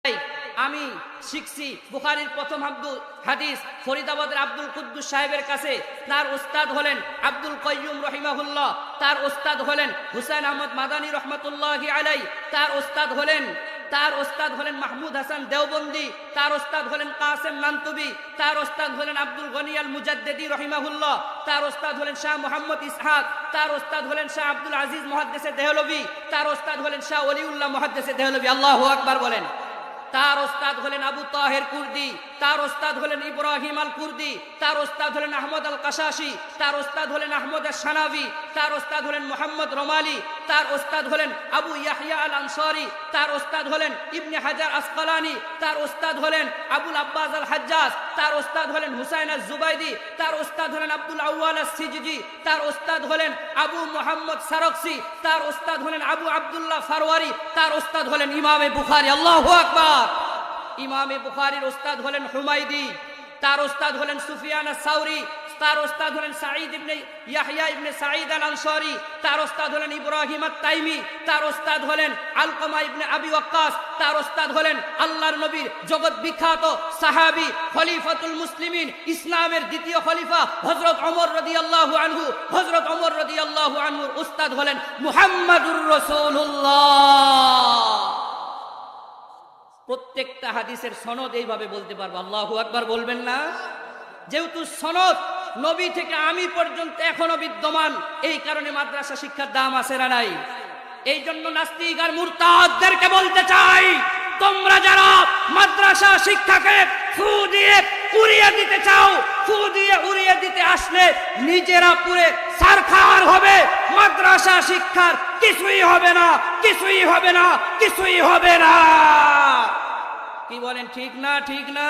আমি শিখছি বুখারীর প্রথম হাদিস ফরিদাবাদের আব্দুল কুদ্দুস সাহেবের কাছে। তার উস্তাদ হলেন আব্দুল কাইয়ুম রহিমাহুল্লাহ, তার উস্তাদ হলেন হুসাইন আহমদ মাদানী রহমাতুল্লাহি আলাইহি, তার উস্তাদ হলেন মাহমুদ হাসান দেওবন্দি, তার উস্তাদ হলেন কাসেম নান্তুবি, তার উস্তাদ হলেন আব্দুল গনি আল মুজাদ্দিদি রহিমাহুল্লাহ, তার উস্তাদ হলেন শাহ মোহাম্মদ ইসহাক, তার উস্তাদ হলেন শাহ আব্দুল আজিজ মুহাদ্দিসে দেহলভি, তার উস্তাদ হলেন শাহ ওলিউল্লাহ মুহাদ্দিসে দেহলভি। আল্লাহু আকবার বলেন। তার ওস্তাদ হলেন আবু তাহের কুর্দি, তার ওস্তাদ হলেন ইব্রাহিম আল কুর্দি, তার ওস্তাদ হলেন আহমদ আল কাশাশি, তার ওস্তাদ হলেন আহমদ আল সানাবি, তার ওস্তাদ হলেন মোহাম্মদ রোমালি, তার ওস্তাদ হলেন আবু ইয়াহিয়া আল আনসারি, তার ওস্তাদ হলেন ইবনে হাজার আসকালানি, তার ওস্তাদ হলেন আবুল আব্বাস আল হাজ্জাজ, তার ওস্তাদ হলেন হুসাইন আল জুবাইদি, তার ওস্তাদ হলেন আব্দুল আউয়াল আল সিজজি, তার ওস্তাদ হলেন আবু মোহাম্মদ সারকসি, তার ওস্তাদ হলেন আবু আব্দুল্লাহ ফারওয়ারি, তার ওস্তাদ হলেন ইমামে বুখারী। আল্লাহু আকবার। ইমামে বুখারীর ওস্তাদ হলেন হুমায়দি, তার ওস্তাদ হলেন সুফিয়ান আস-সাউরি, তার ওস্তাদ হলেন সাঈদ ইবনে ইয়াহইয়া ইবনে সাঈদ আল আনসারী, তার ওস্তাদ হলেন ইব্রাহিম আত-তাইমি, তার ওস্তাদ হলেন আলকামা ইবনে আবি ওয়াক্কাস, তার ওস্তাদ হলেন আল্লাহর নবীর জগৎ বিখ্যাত সাহাবী খলিফাতুল মুসলিমিন, ইসলামের দ্বিতীয় খলিফা হযরত ওমর রাদিয়াল্লাহু আনহু, হযরত ওমর রাদিয়াল্লাহু আনহুর ওস্তাদ হলেন মুহাম্মাদুর রাসূলুল্লাহ। প্রত্যেকটা হাদিসের সনদ এইভাবে বলতে পারবো। আল্লাহু আকবার বলবেন না? যেহেতু সনদ নবী থেকে আমি পর্যন্ত এখনো বিদ্যমান, এই কারণে মাদ্রাসা শিক্ষার দাম আছে না নাই? এই জন্য নাস্তিক আর মুরতাদদেরকে বলতে চাই, তোমরা যারা মাদ্রাসা শিক্ষাকে ফু দিয়ে উড়িয়ে দিতে চাও, ফু দিয়ে উড়িয়ে দিতে আসলে নিজেরা পুরে সারখার হবে। মাদ্রাসা শিক্ষার কিছুই হবে না, কিছুই হবে না, কিছুই হবে না। কি বলেন? ঠিক না? ঠিক না?